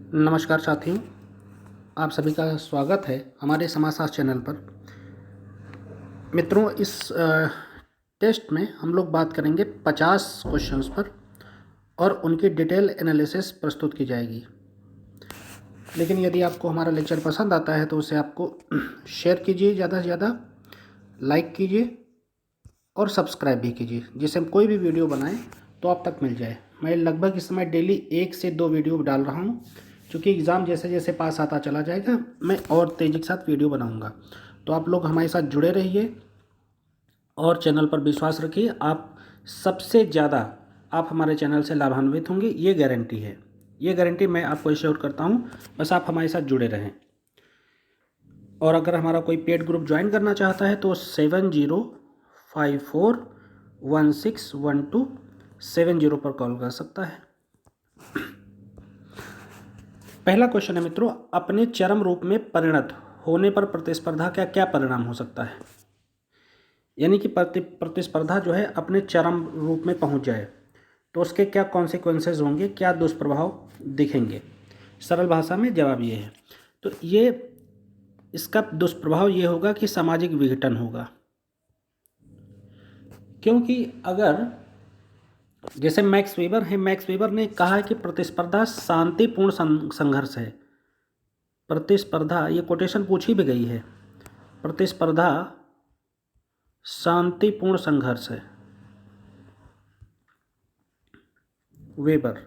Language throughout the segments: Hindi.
नमस्कार साथियों, आप सभी का स्वागत है हमारे समाजशास्त्र चैनल पर। मित्रों, इस टेस्ट में हम लोग बात करेंगे 50 क्वेश्चंस पर और उनकी डिटेल एनालिसिस प्रस्तुत की जाएगी। लेकिन यदि आपको हमारा लेक्चर पसंद आता है तो उसे आपको शेयर कीजिए, ज़्यादा से ज़्यादा लाइक कीजिए और सब्सक्राइब भी कीजिए, जिससे हम कोई भी वीडियो बनाएं तो आप तक मिल जाए। मैं लगभग इस समय डेली 1 से 2 वीडियो डाल रहा हूं, क्योंकि एग्ज़ाम जैसे जैसे पास आता चला जाएगा मैं और तेज़ी के साथ वीडियो बनाऊंगा। तो आप लोग हमारे साथ जुड़े रहिए और चैनल पर विश्वास रखिए। आप सबसे ज़्यादा आप हमारे चैनल से लाभान्वित होंगे, ये गारंटी है। ये गारंटी मैं आपको एश्योर करता हूँ, बस आप हमारे साथ जुड़े रहें। और अगर हमारा कोई पेड ग्रुप ज्वाइन करना चाहता है तो 7054161270 पर कॉल कर सकता है। पहला क्वेश्चन है मित्रों, अपने चरम रूप में परिणत होने पर प्रतिस्पर्धा का क्या परिणाम हो सकता है। यानी कि प्रतिस्पर्धा जो है अपने चरम रूप में पहुंच जाए तो उसके क्या कॉन्सिक्वेंसेज होंगे, क्या दुष्प्रभाव दिखेंगे। सरल भाषा में जवाब ये है। तो ये इसका दुष्प्रभाव ये होगा कि सामाजिक विघटन होगा, क्योंकि अगर जैसे मैक्स वेबर है, मैक्स वेबर ने कहा है कि प्रतिस्पर्धा शांतिपूर्ण संघर्ष है। प्रतिस्पर्धा, ये कोटेशन पूछी भी गई है, प्रतिस्पर्धा शांतिपूर्ण संघर्ष है, वेबर।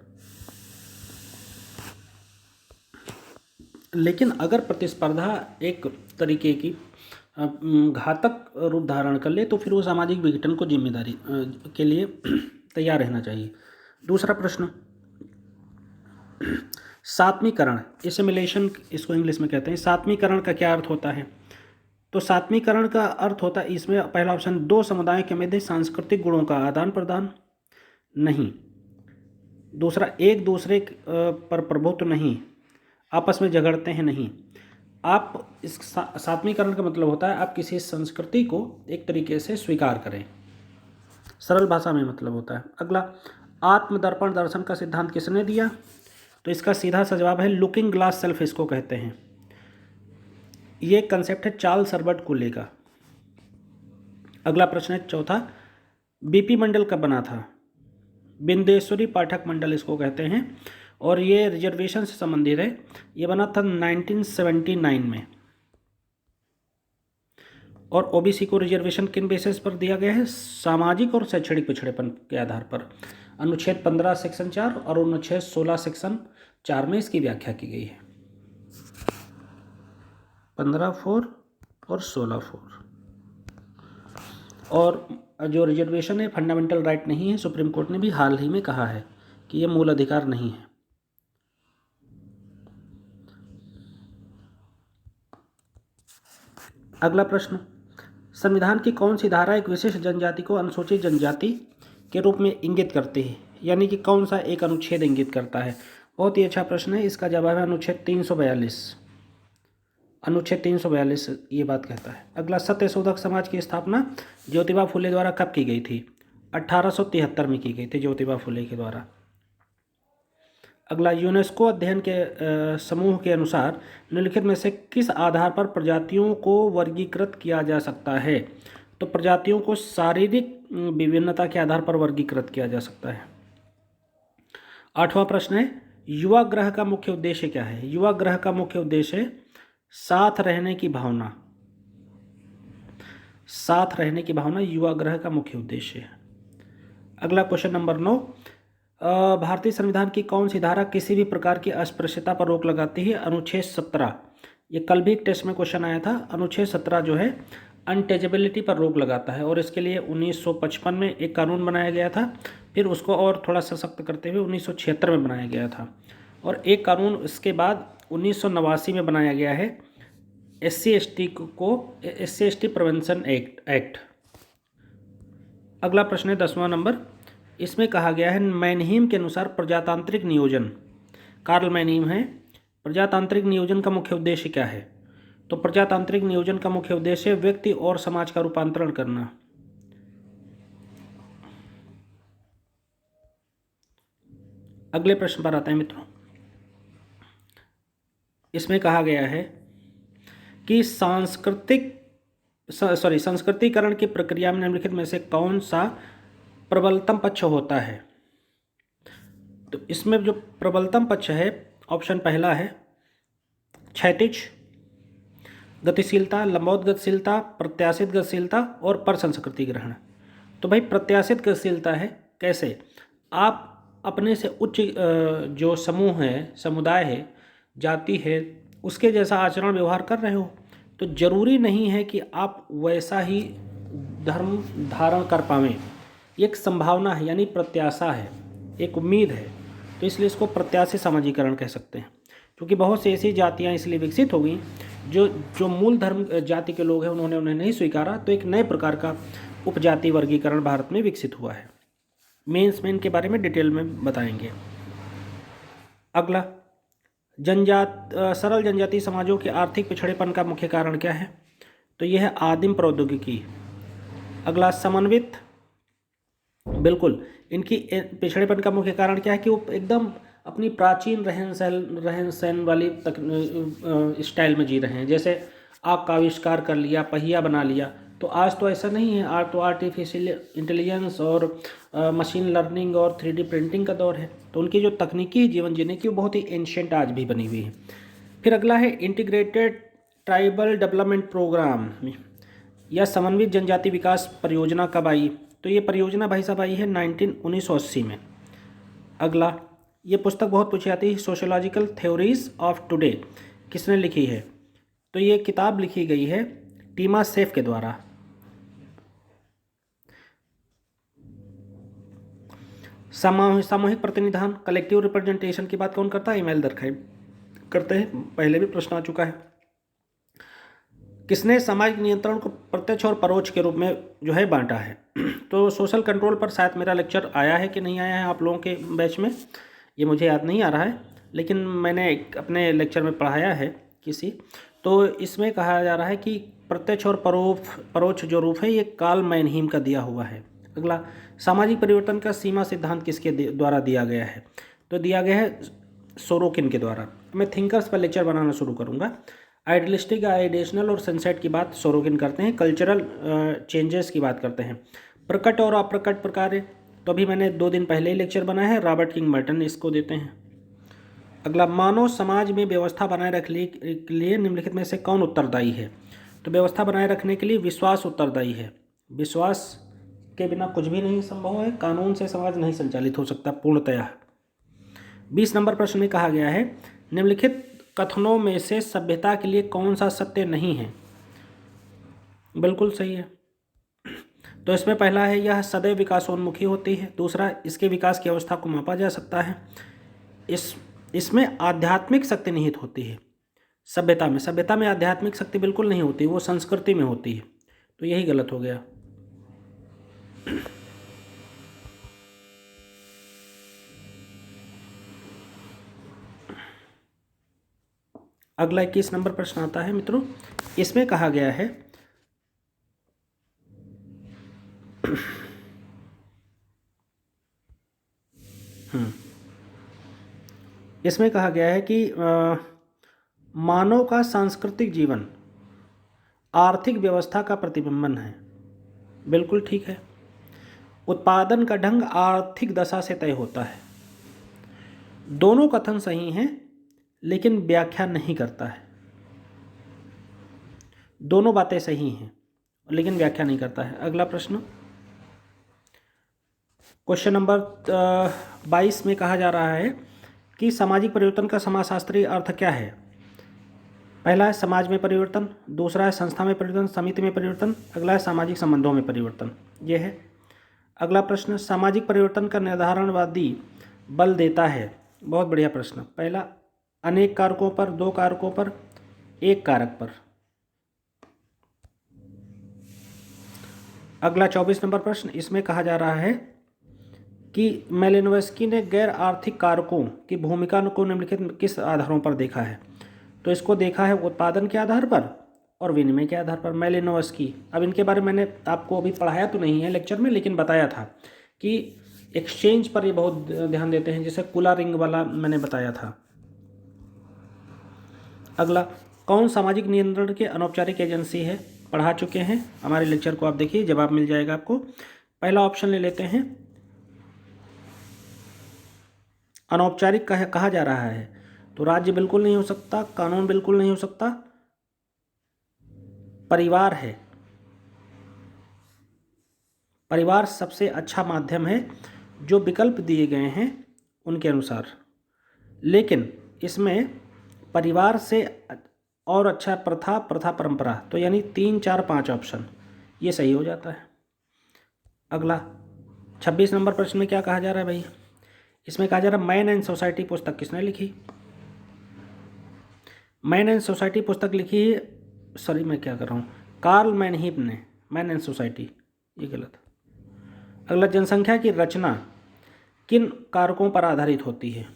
लेकिन अगर प्रतिस्पर्धा एक तरीके की घातक रूप धारण कर ले तो फिर वो सामाजिक विघटन को जिम्मेदारी के लिए तैयार रहना चाहिए। दूसरा प्रश्न, सात्मीकरण, एसिमिलेशन इसको इंग्लिश में कहते हैं। सात्मीकरण का क्या अर्थ होता है। तो सात्मीकरण का अर्थ होता है, इसमें पहला ऑप्शन, दो समुदायों के मध्य सांस्कृतिक गुणों का आदान प्रदान नहीं। दूसरा, एक दूसरे पर प्रभुत्व नहीं, आपस में झगड़ते हैं नहीं। आप इस सात्मीकरण का मतलब होता है आप किसी संस्कृति को एक तरीके से स्वीकार करें, सरल भाषा में मतलब होता है। अगला, आत्मदर्पण दर्शन का सिद्धांत किसने दिया। तो इसका सीधा सा जवाब है लुकिंग ग्लास सेल्फ, इसको कहते हैं। ये कंसेप्ट है चार्ल्स सर्बट को लेगा। अगला प्रश्न है चौथा, बीपी मंडल कब बना था। बिंदेश्वरी पाठक मंडल इसको कहते हैं और ये रिजर्वेशन से संबंधित है। ये बना था 1979 में। और ओबीसी को रिजर्वेशन किन बेसिस पर दिया गया है, सामाजिक और शैक्षणिक पिछड़ेपन के आधार पर। अनुच्छेद 15 सेक्शन 4 और अनुच्छेद 16 सेक्शन 4 में इसकी व्याख्या की गई है। 15(4) और 16(4). और जो रिजर्वेशन है फंडामेंटल राइट नहीं है, सुप्रीम कोर्ट ने भी हाल ही में कहा है कि ये मूल अधिकार नहीं है। अगला प्रश्न, संविधान की कौन सी धारा एक विशेष जनजाति को अनुसूचित जनजाति के रूप में इंगित करती है। यानी कि कौन सा एक अनुच्छेद इंगित करता है। बहुत ही अच्छा प्रश्न है। इसका जवाब है अनुच्छेद 342। अनुच्छेद 342 ये बात कहता है। अगला, सत्यशोधक समाज की स्थापना ज्योतिबा फुले द्वारा कब की गई थी। 1873 में की गई थी ज्योतिबा फुले के द्वारा। अगला, यूनेस्को अध्ययन के समूह के अनुसार निम्नलिखित में से किस आधार पर प्रजातियों को वर्गीकृत किया जा सकता है। तो प्रजातियों को शारीरिक विभिन्नता के आधार पर वर्गीकृत किया जा सकता है। आठवां प्रश्न है, युवा ग्रह का मुख्य उद्देश्य क्या है। युवा ग्रह का मुख्य उद्देश्य साथ रहने की भावना, साथ रहने की भावना युवा ग्रह का मुख्य उद्देश्य है। अगला क्वेश्चन नंबर 9, भारतीय संविधान की कौन सी धारा किसी भी प्रकार की अस्पृश्यता पर रोक लगाती है। अनुच्छेद 17। ये कल भी एक टेस्ट में क्वेश्चन आया था। अनुच्छेद 17 जो है अनटचेबिलिटी पर रोक लगाता है और इसके लिए 1955 में एक कानून बनाया गया था। फिर उसको और थोड़ा सशक्त करते हुए 1976 में बनाया गया था और एक कानून इसके बाद 1989 में बनाया गया है, SC/ST प्रिवेंशन एक्ट। अगला प्रश्न है 10वां नंबर, इसमें कहा गया है मैनहीम के अनुसार प्रजातांत्रिक नियोजन, कार्ल मैनहीम है, प्रजातांत्रिक नियोजन का मुख्य उद्देश्य क्या है। तो प्रजातांत्रिक नियोजन का मुख्य उद्देश्य व्यक्ति और समाज का रूपांतरण करना। अगले प्रश्न पर आते हैं मित्रों, इसमें कहा गया है कि संस्कृतिकरण की प्रक्रिया में निम्नलिखित में से कौन सा प्रबलतम पक्ष होता है। तो इसमें जो प्रबलतम पक्ष है, ऑप्शन पहला है क्षैतिज गतिशीलता, लंबवत गतिशीलता, प्रत्याशित गतिशीलता और परसंस्कृति ग्रहण। तो भाई प्रत्याशित गतिशीलता है। कैसे? आप अपने से उच्च जो समूह है, समुदाय है, जाति है, उसके जैसा आचरण व्यवहार कर रहे हो, तो जरूरी नहीं है कि आप वैसा ही धर्म धारण कर पावें। एक संभावना है, यानी प्रत्याशा है, एक उम्मीद है। तो इसलिए इसको प्रत्याशित सामाजिकरण कह सकते हैं, क्योंकि बहुत सी ऐसी जातियाँ इसलिए विकसित हो गई जो मूल धर्म जाति के लोग हैं उन्हें नहीं स्वीकारा, तो एक नए प्रकार का उपजाति वर्गीकरण भारत में विकसित हुआ है। मेंस में इनके बारे में डिटेल में बताएंगे। अगला, सरल जनजातीय समाजों के आर्थिक पिछड़ेपन का मुख्य कारण क्या है? तो यह है आदिम प्रौद्योगिकी। अगला, समन्वित, बिल्कुल इनकी पिछड़ेपन का मुख्य कारण क्या है कि वो एकदम अपनी प्राचीन रहन सहन वाली स्टाइल में जी रहे हैं। जैसे आग का आविष्कार कर लिया, पहिया बना लिया, तो आज तो ऐसा नहीं है। आज तो आर्टिफिशियल इंटेलिजेंस और मशीन लर्निंग और 3D प्रिंटिंग का दौर है। तो उनकी जो तकनीकी जीवन जीने की वो बहुत ही एंशिएंट आज भी बनी हुई है। फिर अगला है इंटीग्रेटेड ट्राइबल डेवलपमेंट प्रोग्राम या समन्वित जनजाति विकास परियोजना कब आई? तो ये परियोजना भाई साहब आई है 1980 में। अगला, ये पुस्तक बहुत पूछी जाती है, सोशियोलॉजिकल थ्योरीज ऑफ टुडे, किसने लिखी है? तो ये किताब लिखी गई है टीमा सेफ के द्वारा। सामूहिक प्रतिनिधान, कलेक्टिव रिप्रेजेंटेशन की बात कौन करता है? इमैनुएल डर्कheim करते हैं, पहले भी प्रश्न आ चुका है। किसने सामाजिक नियंत्रण को प्रत्यक्ष और परोक्ष के रूप में जो है बांटा है? तो सोशल कंट्रोल पर शायद मेरा लेक्चर आया है कि नहीं आया है आप लोगों के बैच में, ये मुझे याद नहीं आ रहा है, लेकिन मैंने अपने लेक्चर में पढ़ाया है किसी। तो इसमें कहा जा रहा है कि प्रत्यक्ष और परोक्ष जो रूप है ये कार्ल मैनहीम का दिया हुआ है। अगला, सामाजिक परिवर्तन का सीमा सिद्धांत किसके द्वारा दिया गया है? तो दिया गया है सोरोकिन के द्वारा। मैं थिंकर्स पर लेक्चर बनाना शुरू करूँगा। आइडियलिस्टिक, आइडिएशनल और सनसेट की बात सोरोकिन करते हैं। कल्चरल चेंजेस की बात करते हैं। प्रकट और अप्रकट प्रकार, तो अभी मैंने 2 दिन पहले ही लेक्चर बनाया है, रॉबर्ट किंग मर्टन इसको देते हैं। अगला, मानव समाज में व्यवस्था बनाए रखने के लिए निम्नलिखित में से कौन उत्तरदायी है? तो व्यवस्था बनाए रखने के लिए विश्वास उत्तरदायी है। विश्वास के बिना कुछ भी नहीं संभव है। कानून से समाज नहीं संचालित हो सकता पूर्णतया। 20 नंबर प्रश्न में कहा गया है निम्नलिखित कथनों में से सभ्यता के लिए कौन सा सत्य नहीं है? बिल्कुल सही है। तो इसमें पहला है यह सदैव विकासोन्मुखी होती है। दूसरा, इसके विकास की अवस्था को मापा जा सकता है। इसमें आध्यात्मिक शक्ति निहित होती है। सभ्यता में आध्यात्मिक शक्ति बिल्कुल नहीं होती, वो संस्कृति में होती है। तो यही गलत हो गया। अगला 21 नंबर प्रश्न आता है मित्रों। इसमें कहा गया है इसमें कहा गया है कि मानव का सांस्कृतिक जीवन आर्थिक व्यवस्था का प्रतिबिंबन है। बिल्कुल ठीक है। उत्पादन का ढंग आर्थिक दशा से तय होता है। दोनों कथन सही हैं, लेकिन व्याख्या नहीं करता है। दोनों बातें सही हैं, लेकिन व्याख्या नहीं करता है। अगला प्रश्न, क्वेश्चन नंबर 22 में कहा जा रहा है कि सामाजिक परिवर्तन का समाजशास्त्रीय अर्थ क्या है? पहला है समाज में परिवर्तन, दूसरा है संस्था में परिवर्तन, समिति में परिवर्तन, अगला है सामाजिक संबंधों में परिवर्तन। ये है। अगला प्रश्न, सामाजिक परिवर्तन का निर्धारणवादी बल देता है। बहुत बढ़िया प्रश्न। पहला, अनेक कारकों पर, 2 कारकों पर, 1 कारक पर। अगला 24 नंबर प्रश्न, इसमें कहा जा रहा है कि मेलिनोव्स्की ने गैर आर्थिक कारकों की भूमिका को निम्नलिखित किस आधारों पर देखा है? तो इसको देखा है उत्पादन के आधार पर और विनिमय के आधार पर। मेलिनोव्स्की, अब इनके बारे में मैंने आपको अभी पढ़ाया तो नहीं है लेक्चर में, लेकिन बताया था कि एक्सचेंज पर ये बहुत ध्यान देते हैं, जैसे कुला रिंग वाला मैंने बताया था। अगला, कौन सामाजिक नियंत्रण के अनौपचारिक एजेंसी है? पढ़ा चुके हैं, हमारे लेक्चर को आप देखिए, जवाब मिल जाएगा आपको। पहला ऑप्शन ले लेते हैं, अनौपचारिक कहा जा रहा है तो राज्य बिल्कुल नहीं हो सकता, कानून बिल्कुल नहीं हो सकता, परिवार है। परिवार सबसे अच्छा माध्यम है जो विकल्प दिए गए हैं उनके अनुसार, लेकिन इसमें परिवार से और अच्छा प्रथा, परंपरा, तो यानी 3, 4, 5 ऑप्शन ये सही हो जाता है। अगला 26 नंबर प्रश्न में क्या कहा जा रहा है भाई? इसमें कहा जा रहा है मैन एंड सोसाइटी पुस्तक किसने लिखी? मैन एंड सोसाइटी पुस्तक लिखी, सॉरी मैं क्या कर रहा हूँ, कार्ल मैनहीम ने। मैन एंड सोसाइटी, ये गलत। अगला, जनसंख्या की रचना किन कारकों पर आधारित होती है?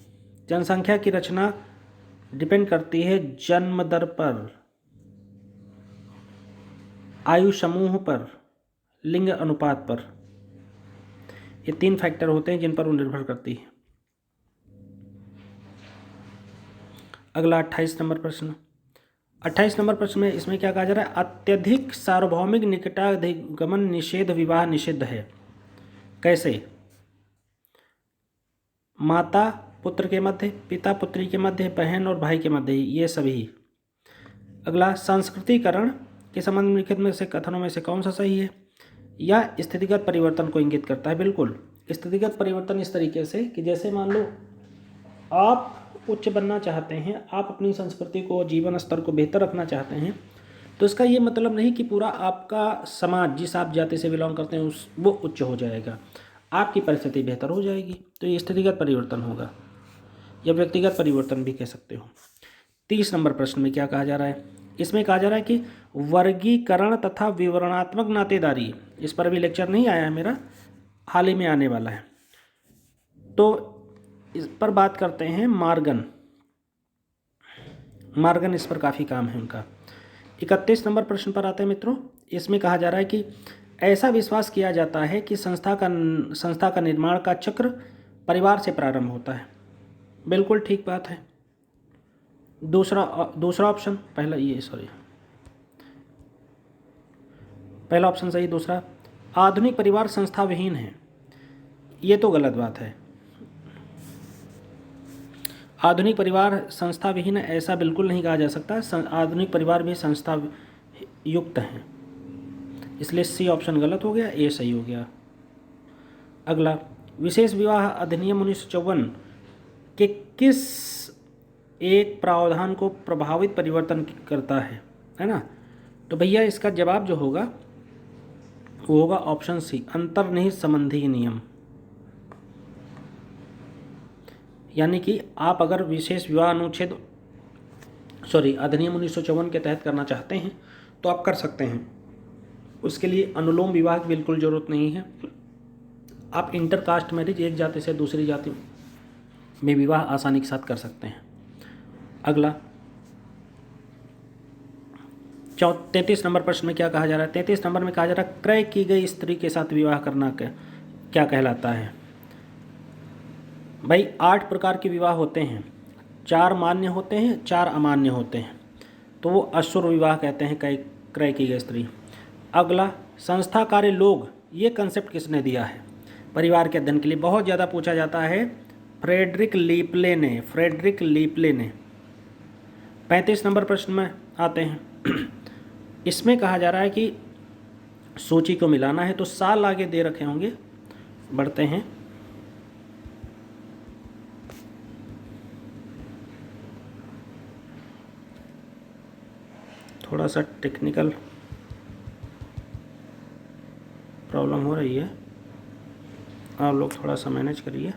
जनसंख्या की रचना डिपेंड करती है जन्म दर पर, आयु समूह पर, लिंग अनुपात पर। ये 3 फैक्टर होते हैं जिन पर वो निर्भर करती है। अगला 28 नंबर प्रश्न। 28 नंबर प्रश्न में इसमें क्या कहा जा रहा है? अत्यधिक सार्वभौमिक निकटाधिगमन निषेध विवाह निषिद्ध है। कैसे? माता पुत्र के मध्य, पिता पुत्री के मध्य, बहन और भाई के मध्य, ये सभी। अगला, संस्कृतिकरण के संबंध में लिखित में से कथनों में से कौन सा सही है? या स्थितिगत परिवर्तन को इंगित करता है? बिल्कुल, स्थितिगत परिवर्तन इस तरीके से कि जैसे मान लो आप उच्च बनना चाहते हैं, आप अपनी संस्कृति को, जीवन स्तर को बेहतर रखना चाहते हैं, तो इसका ये मतलब नहीं कि पूरा आपका समाज जिस आप जाति से बिलोंग करते हैं वो उच्च हो जाएगा, आपकी परिस्थिति बेहतर हो जाएगी, तो ये स्थितिगत परिवर्तन होगा, या व्यक्तिगत परिवर्तन भी कह सकते हो। 30 नंबर प्रश्न में क्या कहा जा रहा है? इसमें कहा जा रहा है कि वर्गीकरण तथा विवरणात्मक नातेदारी, इस पर भी लेक्चर नहीं आया है मेरा, हाल ही में आने वाला है, तो इस पर बात करते हैं। मार्गन इस पर काफ़ी काम है उनका। 31 नंबर प्रश्न पर आते हैं मित्रों। इसमें कहा जा रहा है कि ऐसा विश्वास किया जाता है कि संस्था का निर्माण का चक्र परिवार से प्रारंभ होता है। बिल्कुल ठीक बात है। दूसरा ऑप्शन, पहला ऑप्शन सही, दूसरा आधुनिक परिवार संस्था विहीन है, ये तो गलत बात है। आधुनिक परिवार संस्था विहीन है ऐसा बिल्कुल नहीं कहा जा सकता। आधुनिक परिवार भी संस्था युक्त हैं, इसलिए सी ऑप्शन गलत हो गया, ए सही हो गया। अगला, विशेष विवाह अधिनियम 1954 के किस एक प्रावधान को प्रभावित परिवर्तन करता है ना? तो भैया इसका जवाब जो होगा वो होगा ऑप्शन सी, अंतर्निहित संबंधी नियम। यानी कि आप अगर विशेष विवाह अधिनियम 1954 के तहत करना चाहते हैं तो आप कर सकते हैं, उसके लिए अनुलोम विवाह की बिल्कुल ज़रूरत नहीं है। आप इंटरकास्ट मैरिज, एक जाति से दूसरी जाति में विवाह आसानी के साथ कर सकते हैं। अगला 33 नंबर प्रश्न में क्या कहा जा रहा है? 33 नंबर में कहा जा रहा है क्रय की गई स्त्री के साथ विवाह करना क्या कहलाता है? भाई 8 प्रकार के विवाह होते हैं, 4 मान्य होते हैं, 4 अमान्य होते हैं, तो वो अश्वर विवाह कहते हैं, क्रय की गई स्त्री। अगला, संस्था कार्य लोग, ये कंसेप्ट किसने दिया है? परिवार के अध्ययन के लिए बहुत ज़्यादा पूछा जाता है, फ्रेडरिक लीपले ने। 35 नंबर प्रश्न में आते हैं। इसमें कहा जा रहा है कि सूची को मिलाना है, तो साल आगे दे रखे होंगे, बढ़ते हैं। थोड़ा सा टेक्निकल प्रॉब्लम हो रही है, आप लोग थोड़ा सा मैनेज करिए।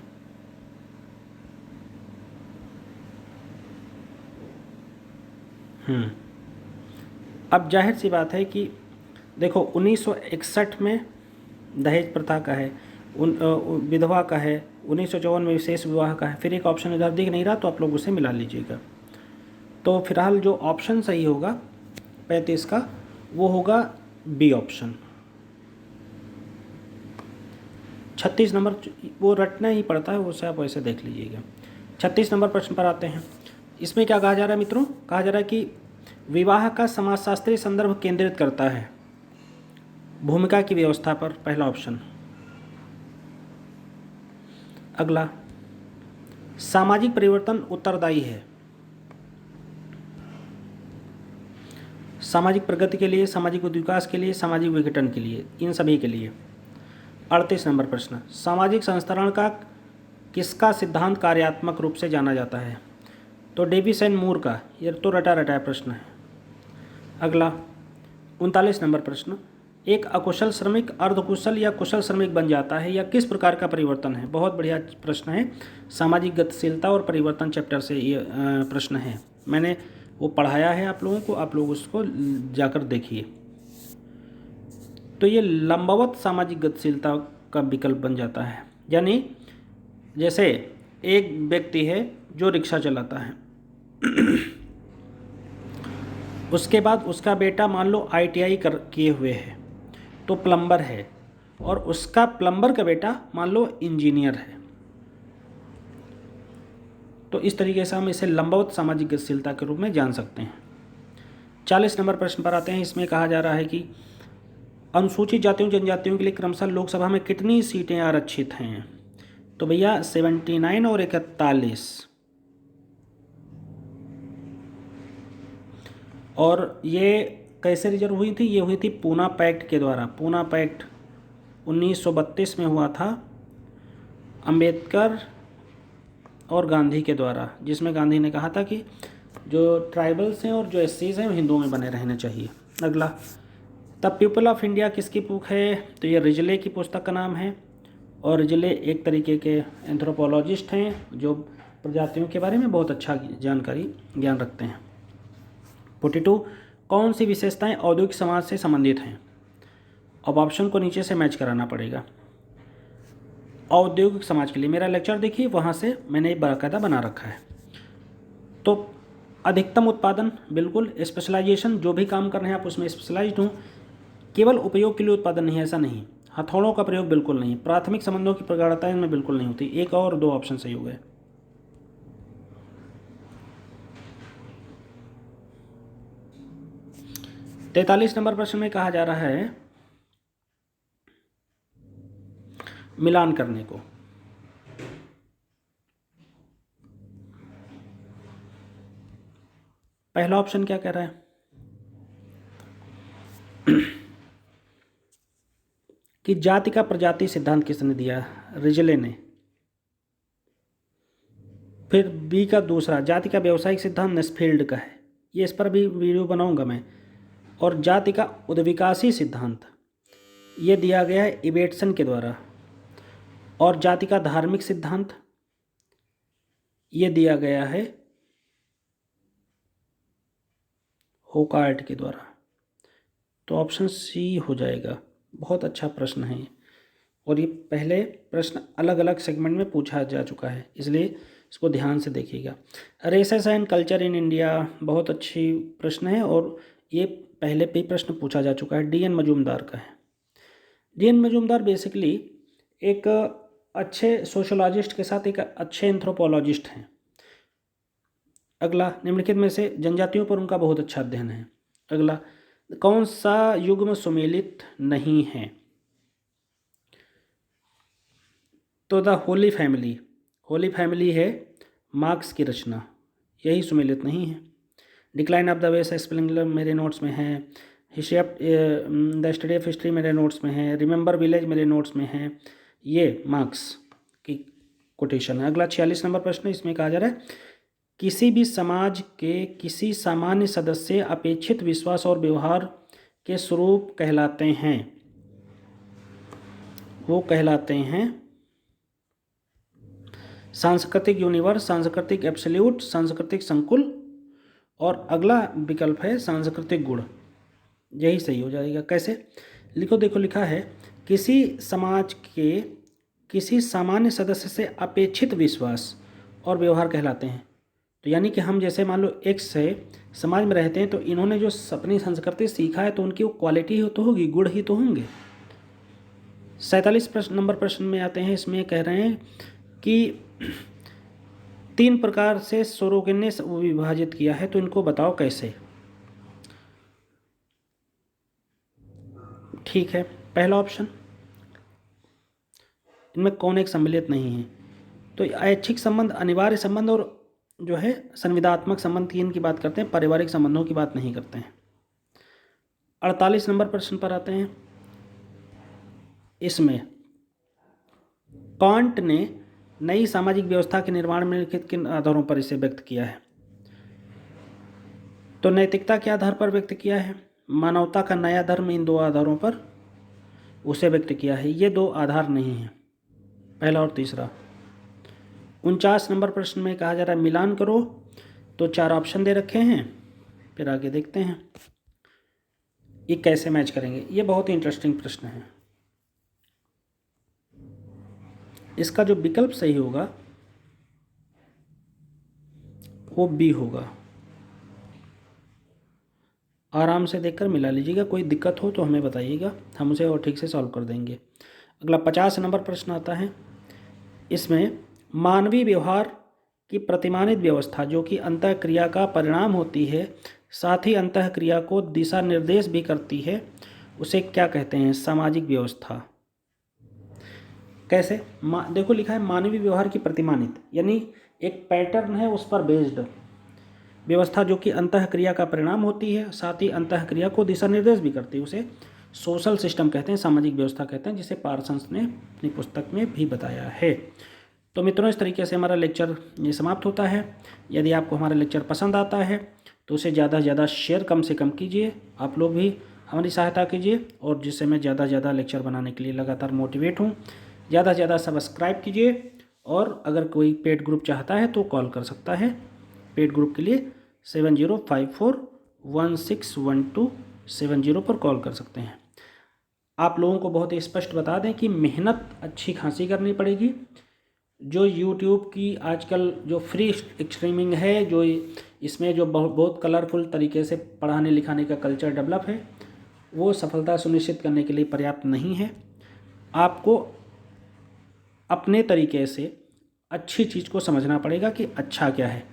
अब जाहिर सी बात है कि देखो 1961 में दहेज प्रथा का है, विधवा का है, 1954 में विशेष विवाह का है, फिर एक ऑप्शन इधर दिख नहीं रहा तो आप लोग उसे मिला लीजिएगा। तो फिलहाल जो ऑप्शन सही होगा 35 का वो होगा बी ऑप्शन। 36 नंबर वो रटना ही पड़ता है, उसे आप वैसे देख लीजिएगा। 36 नंबर प्रश्न पर आते हैं। इसमें क्या कहा जा रहा है मित्रों? कहा जा रहा है कि विवाह का समाजशास्त्रीय संदर्भ केंद्रित करता है भूमिका की व्यवस्था पर, पहला ऑप्शन। अगला, सामाजिक परिवर्तन उत्तरदायी है सामाजिक प्रगति के लिए, सामाजिक विकास के लिए, सामाजिक विघटन के लिए, इन सभी के लिए। 38 नंबर प्रश्न, सामाजिक संस्करण का किसका सिद्धांत कार्यात्मक रूप से जाना जाता है? तो डेविस एंड मूर का। ये तो रटा रटाया प्रश्न है। अगला 39 नंबर प्रश्न, एक अकुशल श्रमिक अर्धकुशल या कुशल श्रमिक बन जाता है, या किस प्रकार का परिवर्तन है? बहुत बढ़िया प्रश्न है, सामाजिक गतिशीलता और परिवर्तन चैप्टर से ये प्रश्न है। मैंने वो पढ़ाया है आप लोगों को, आप लोग उसको जाकर देखिए। तो ये लंबवत सामाजिक गतिशीलता का विकल्प बन जाता है, यानी जैसे एक व्यक्ति है जो रिक्शा चलाता है उसके बाद उसका बेटा मान लो ITI किए हुए है तो प्लम्बर है, और उसका प्लम्बर का बेटा मान लो इंजीनियर है। तो इस तरीके से हम इसे लंबवत सामाजिक गतिशीलता के रूप में जान सकते हैं। 40 नंबर प्रश्न पर आते हैं। इसमें कहा जा रहा है कि अनुसूचित जातियों जनजातियों के लिए क्रमशः लोकसभा में कितनी सीटें आरक्षित हैं? तो भैया 79 और 41। और ये कैसे रिजर्व हुई थी? ये हुई थी पूना पैक्ट के द्वारा। पूना पैक्ट 1932 में हुआ था अंबेडकर और गांधी के द्वारा, जिसमें गांधी ने कहा था कि जो ट्राइबल्स हैं और जो SCs हैं वो हिंदुओं में बने रहने चाहिए। अगला, द पीपल ऑफ इंडिया किसकी बुक है? तो ये रिजले की पुस्तक का नाम है, और रिजले एक तरीके के एंथ्रोपोलॉजिस्ट हैं जो प्रजातियों के बारे में बहुत अच्छा ज्ञान रखते हैं। 42, कौन सी विशेषताएं औद्योगिक समाज से संबंधित हैं? अब ऑप्शन को नीचे से मैच कराना पड़ेगा। औद्योगिक समाज के लिए मेरा लेक्चर देखिए, वहाँ से मैंने बाकायदा बना रखा है। तो अधिकतम उत्पादन, बिल्कुल। स्पेशलाइजेशन, जो भी काम कर रहे हैं आप उसमें स्पेशलाइज्ड हों। केवल उपयोग के लिए उत्पादन नहीं, ऐसा नहीं। हथौड़ों का प्रयोग बिल्कुल नहीं। प्राथमिक संबंधों की प्रगाढ़ता इनमें बिल्कुल नहीं होती। एक और दो ऑप्शन सही हो गए। तैंतालीस नंबर प्रश्न में कहा जा रहा है मिलान करने को। पहला ऑप्शन क्या कह रहा है कि जाति का प्रजाति सिद्धांत किसने दिया? रिजले ने। फिर बी का दूसरा, जाति का व्यावसायिक सिद्धांत नेस्फील्ड का है, ये इस पर भी वीडियो बनाऊंगा मैं। और जाति का उद्विकासी सिद्धांत ये दिया गया है इबेटसन के द्वारा। और जाति का धार्मिक सिद्धांत ये दिया गया है होकार्ट के द्वारा। तो ऑप्शन सी हो जाएगा। बहुत अच्छा प्रश्न है, और ये पहले प्रश्न अलग अलग सेगमेंट में पूछा जा चुका है, इसलिए इसको ध्यान से देखिएगा। Races and culture in India, बहुत अच्छी प्रश्न है, और ये पहले भी प्रश्न पूछा जा चुका है। DN मजूमदार का है। DN मजूमदार बेसिकली एक अच्छे सोशोलॉजिस्ट के साथ एक अच्छे एंथ्रोपोलॉजिस्ट हैं। अगला, निम्नलिखित में से जनजातियों पर उनका बहुत अच्छा अध्ययन है। अगला, कौन सा युग्म सुमेलित नहीं है? तो the Holi family, Holi family है मार्क्स की रचना, यही सुमेलित नहीं है। डिक्लाइन ऑफ द वेस्ट स्प्लिंगलर मेरे नोट्स में है। द स्टडी ऑफ हिस्ट्री मेरे नोट्स में है। रिमेंबर विलेज मेरे नोट्स में है। ये मार्क्स की कोटेशन है। अगला 46 नंबर प्रश्न, इसमें कहा जा रहा है किसी भी समाज के किसी सामान्य सदस्य अपेक्षित विश्वास और व्यवहार के स्वरूप कहलाते हैं, वो कहलाते हैं सांस्कृतिक यूनिवर्स, सांस्कृतिक एब्सोल्यूट, सांस्कृतिक संकुल, और अगला विकल्प है सांस्कृतिक गुण। यही सही हो जाएगा। कैसे लिखो, देखो लिखा है किसी समाज के किसी सामान्य सदस्य से अपेक्षित विश्वास और व्यवहार कहलाते हैं। तो यानी कि हम जैसे मान लो एक से समाज में रहते हैं, तो इन्होंने जो अपनी संस्कृति सीखा है तो उनकी वो क्वालिटी ही तो होगी, गुण ही तो होंगे। 47 नंबर प्रश्न में आते हैं। इसमें कह रहे हैं कि 3 प्रकार से सोरोगेन ने विभाजित किया है, तो इनको बताओ कैसे। ठीक है, पहला ऑप्शन, इनमें कौन एक सम्मिलित नहीं है। तो ऐच्छिक संबंध, अनिवार्य संबंध और जो है संविदात्मक संबंध, 3 की बात करते हैं, पारिवारिक संबंधों की बात नहीं करते हैं। 48 नंबर प्रश्न पर आते हैं। इसमें कांट ने नई सामाजिक व्यवस्था के निर्माण में निम्नलिखित किन आधारों पर इसे व्यक्त किया है। तो नैतिकता के आधार पर व्यक्त किया है, मानवता का नया धर्म, इन 2 आधारों पर उसे व्यक्त किया है। ये 2 आधार नहीं हैं, पहला और तीसरा। 49 नंबर प्रश्न में कहा जा रहा है मिलान करो, तो 4 ऑप्शन दे रखे हैं, फिर आगे देखते हैं ये कैसे मैच करेंगे। ये बहुत ही इंटरेस्टिंग प्रश्न है। इसका जो विकल्प सही होगा वो बी होगा। आराम से देखकर मिला लीजिएगा, कोई दिक्कत हो तो हमें बताइएगा, हम उसे और ठीक से सॉल्व कर देंगे। अगला 50 नंबर प्रश्न आता है। इसमें मानवीय व्यवहार की प्रतिमानित व्यवस्था जो कि अंतः क्रिया का परिणाम होती है, साथ ही अंतः क्रिया को दिशा निर्देश भी करती है, उसे क्या कहते हैं। सामाजिक व्यवस्था। कैसे, देखो लिखा है मानवीय व्यवहार की प्रतिमानित, यानी एक पैटर्न है उस पर बेस्ड व्यवस्था जो कि अंतः क्रिया का परिणाम होती है, साथ ही अंतः क्रिया को दिशा निर्देश भी करती है, उसे सोशल सिस्टम कहते हैं, सामाजिक व्यवस्था कहते हैं, जिसे पार्सन्स ने अपनी पुस्तक में भी बताया है। तो मित्रों, इस तरीके से हमारा लेक्चर ये समाप्त होता है। यदि आपको हमारा लेक्चर पसंद आता है तो उसे ज़्यादा से ज़्यादा शेयर कम से कम कीजिए, आप लोग भी हमारी सहायता कीजिए, और जिससे मैं ज़्यादा से ज़्यादा लेक्चर बनाने के लिए लगातार मोटिवेट हूँ। ज़्यादा से ज़्यादा सब्सक्राइब कीजिए, और अगर कोई पेड ग्रुप चाहता है तो कॉल कर सकता है। पेड ग्रुप के लिए 7054161270 पर कॉल कर सकते हैं। आप लोगों को बहुत ही स्पष्ट बता दें कि मेहनत अच्छी खासी करनी पड़ेगी। जो YouTube की आजकल जो फ्री स्ट्रीमिंग है, जो इसमें जो बहुत कलरफुल तरीके से पढ़ाने लिखाने का कल्चर डेवलप है, वो सफलता सुनिश्चित करने के लिए पर्याप्त नहीं है। आपको अपने तरीके से अच्छी चीज़ को समझना पड़ेगा कि अच्छा क्या है,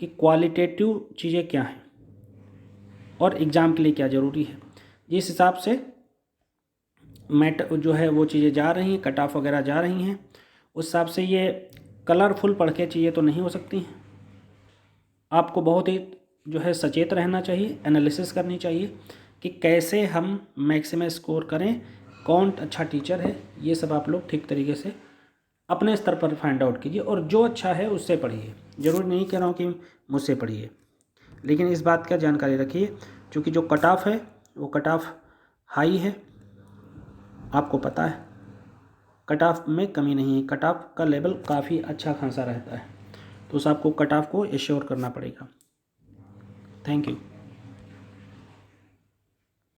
कि क्वालिटेटिव चीज़ें क्या हैं, और एग्ज़ाम के लिए क्या ज़रूरी है। जिस हिसाब से जो है वो चीज़ें जा रही हैं, कट ऑफ वगैरह जा रही हैं, उस हिसाब से ये कलरफुल पढ़ के चीज़ें तो नहीं हो सकती हैं। आपको बहुत ही जो है सचेत रहना चाहिए, एनालिसिस करनी चाहिए कि कैसे हम मैक्सिमम स्कोर करें, कौन अच्छा टीचर है, ये सब आप लोग ठीक तरीके से अपने स्तर पर फाइंड आउट कीजिए, और जो अच्छा है उससे पढ़िए। ज़रूरी नहीं कह रहा हूँ कि मुझसे पढ़िए, लेकिन इस बात का जानकारी रखिए, क्योंकि जो कट ऑफ है वो कट ऑफ हाई है, आपको पता है कट ऑफ में कमी नहीं है, कट ऑफ का लेवल काफ़ी अच्छा खासा रहता है, तो उस आपको कट ऑफ को एश्योर करना पड़ेगा। Thank you.